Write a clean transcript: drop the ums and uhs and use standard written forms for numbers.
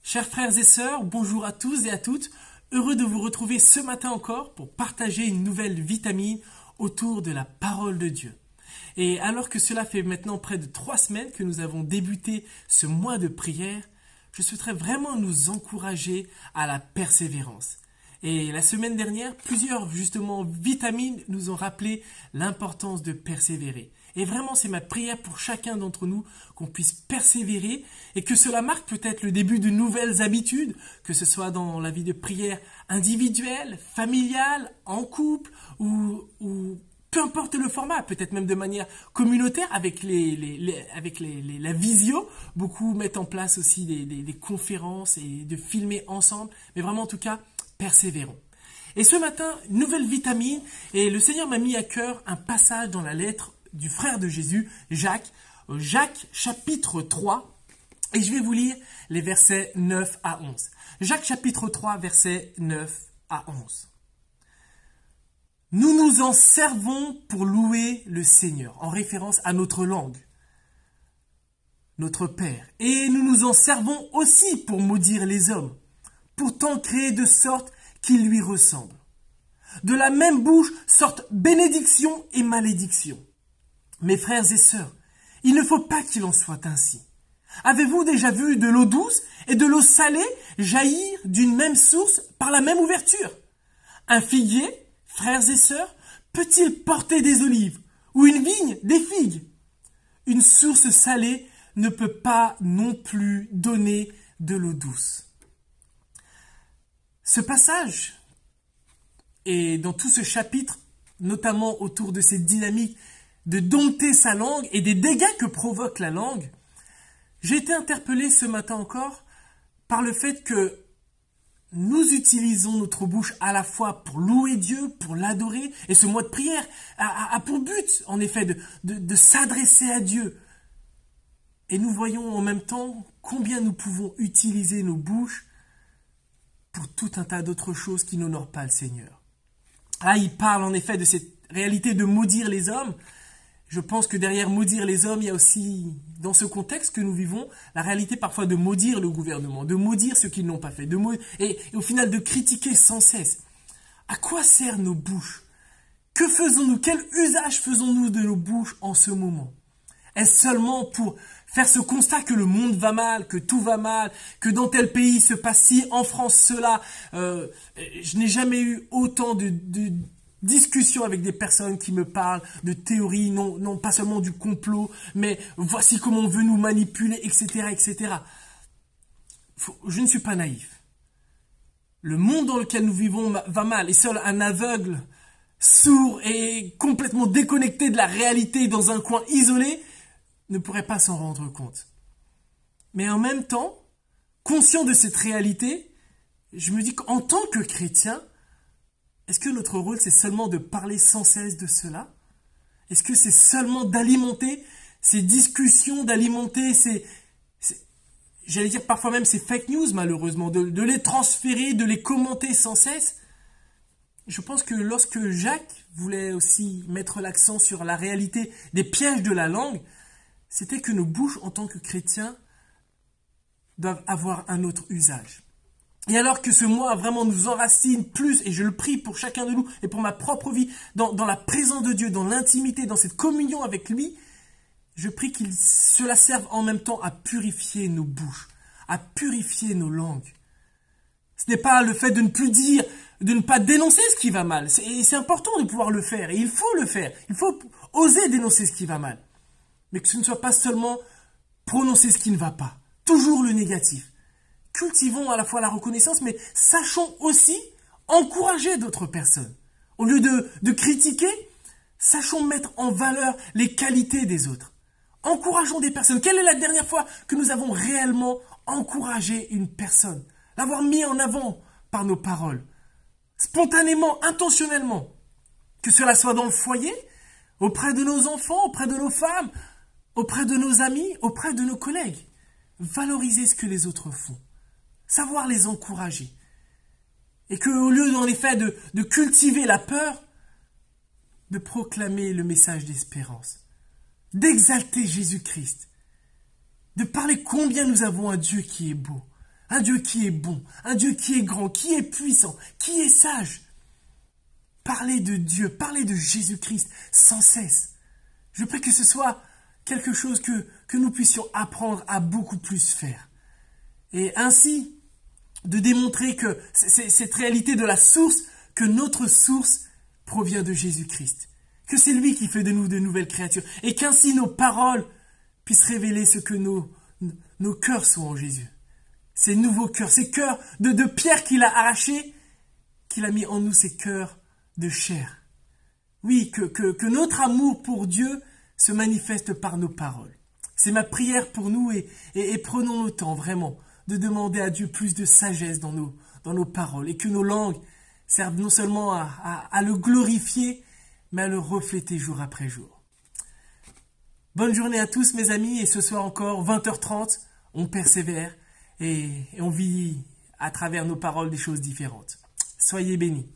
Chers frères et sœurs, bonjour à tous et à toutes. Heureux de vous retrouver ce matin encore pour partager une nouvelle vitamine autour de la parole de Dieu. Et alors que cela fait maintenant près de 3 semaines que nous avons débuté ce mois de prière, je souhaiterais vraiment nous encourager à la persévérance. Et la semaine dernière, plusieurs justement vitamines nous ont rappelé l'importance de persévérer. Et vraiment, c'est ma prière pour chacun d'entre nous qu'on puisse persévérer et que cela marque peut-être le début de nouvelles habitudes, que ce soit dans la vie de prière individuelle, familiale, en couple ou peu importe le format, peut-être même de manière communautaire avec la visio. Beaucoup mettent en place aussi des conférences et de filmer ensemble. Mais vraiment, en tout cas, persévérons. Et ce matin, nouvelle vitamine, et le Seigneur m'a mis à cœur un passage dans la lettre du frère de Jésus, Jacques, Jacques chapitre 3, et je vais vous lire les versets 9 à 11. Jacques chapitre 3, versets 9 à 11. Nous nous en servons pour louer le Seigneur, en référence à notre langue, notre Père. Et nous nous en servons aussi pour maudire les hommes, pourtant créés de sorte qu'ils lui ressemblent. De la même bouche sortent bénédiction et malédiction. Mes frères et sœurs, il ne faut pas qu'il en soit ainsi. Avez-vous déjà vu de l'eau douce et de l'eau salée jaillir d'une même source par la même ouverture? Un figuier, frères et sœurs, peut-il porter des olives ou une vigne des figues? Une source salée ne peut pas non plus donner de l'eau douce. Ce passage, et dans tout ce chapitre, notamment autour de cette dynamique de dompter sa langue et des dégâts que provoque la langue, j'ai été interpellé ce matin encore par le fait que nous utilisons notre bouche à la fois pour louer Dieu, pour l'adorer, et ce mois de prière a pour but, en effet, de s'adresser à Dieu. Et nous voyons en même temps combien nous pouvons utiliser nos bouches pour tout un tas d'autres choses qui n'honorent pas le Seigneur. Là, il parle en effet de cette réalité de maudire les hommes. Je pense que derrière maudire les hommes, il y a aussi, dans ce contexte que nous vivons, la réalité parfois de maudire le gouvernement, de maudire ceux qui ne l'ont pas fait, et au final de critiquer sans cesse. À quoi servent nos bouches? Que faisons-nous? Quel usage faisons-nous de nos bouches en ce moment? Est-ce seulement pour faire ce constat que le monde va mal, que tout va mal, que dans tel pays se passe ci, en France cela? Je n'ai jamais eu autant de discussions avec des personnes qui me parlent de théories, non pas seulement du complot, mais voici comment on veut nous manipuler, etc., etc. Je ne suis pas naïf. Le monde dans lequel nous vivons va mal, et seul un aveugle, sourd et complètement déconnecté de la réalité dans un coin isolé ne pourrait pas s'en rendre compte. Mais en même temps, conscient de cette réalité, je me dis qu'en tant que chrétien, est-ce que notre rôle, c'est seulement de parler sans cesse de cela? Est-ce que c'est seulement d'alimenter ces discussions, d'alimenter j'allais dire parfois même ces fake news, malheureusement, de les transférer, de les commenter sans cesse? Je pense que lorsque Jacques voulait aussi mettre l'accent sur la réalité des pièges de la langue, c'était que nos bouches, en tant que chrétiens, doivent avoir un autre usage. Et alors que ce mois vraiment nous enracine plus, et je le prie pour chacun de nous et pour ma propre vie, dans la présence de Dieu, dans l'intimité, dans cette communion avec lui, je prie qu'il cela serve en même temps à purifier nos bouches, à purifier nos langues. Ce n'est pas le fait de ne plus dire, de ne pas dénoncer ce qui va mal. C'est important de pouvoir le faire, et il faut le faire. Il faut oser dénoncer ce qui va mal. Mais que ce ne soit pas seulement prononcer ce qui ne va pas. Toujours le négatif. Cultivons à la fois la reconnaissance, mais sachons aussi encourager d'autres personnes. Au lieu de critiquer, sachons mettre en valeur les qualités des autres. Encourageons des personnes. Quelle est la dernière fois que nous avons réellement encouragé une personne? L'avoir mis en avant par nos paroles. Spontanément, intentionnellement. Que cela soit dans le foyer, auprès de nos enfants, auprès de nos femmes, auprès de nos amis, auprès de nos collègues. Valoriser ce que les autres font. Savoir les encourager. Et qu'au lieu, en effet, de cultiver la peur, de proclamer le message d'espérance. D'exalter Jésus-Christ. De parler combien nous avons un Dieu qui est beau. Un Dieu qui est bon, un Dieu qui est grand, qui est puissant, qui est sage. Parler de Dieu, parler de Jésus-Christ sans cesse. Je prie que ce soit quelque chose que nous puissions apprendre à beaucoup plus faire. Et ainsi, de démontrer que cette réalité de la source, que notre source provient de Jésus-Christ. Que c'est lui qui fait de nous de nouvelles créatures. Et qu'ainsi nos paroles puissent révéler ce que nos cœurs sont en Jésus. Ces nouveaux cœurs, ces cœurs de pierre qu'il a arrachés, qu'il a mis en nous, ces cœurs de chair. Oui, que notre amour pour Dieu se manifeste par nos paroles. C'est ma prière pour nous et prenons le temps vraiment de demander à Dieu plus de sagesse dans nos paroles et que nos langues servent non seulement à le glorifier, mais à le refléter jour après jour. Bonne journée à tous mes amis et ce soir encore 20h30, on persévère et on vit à travers nos paroles des choses différentes. Soyez bénis.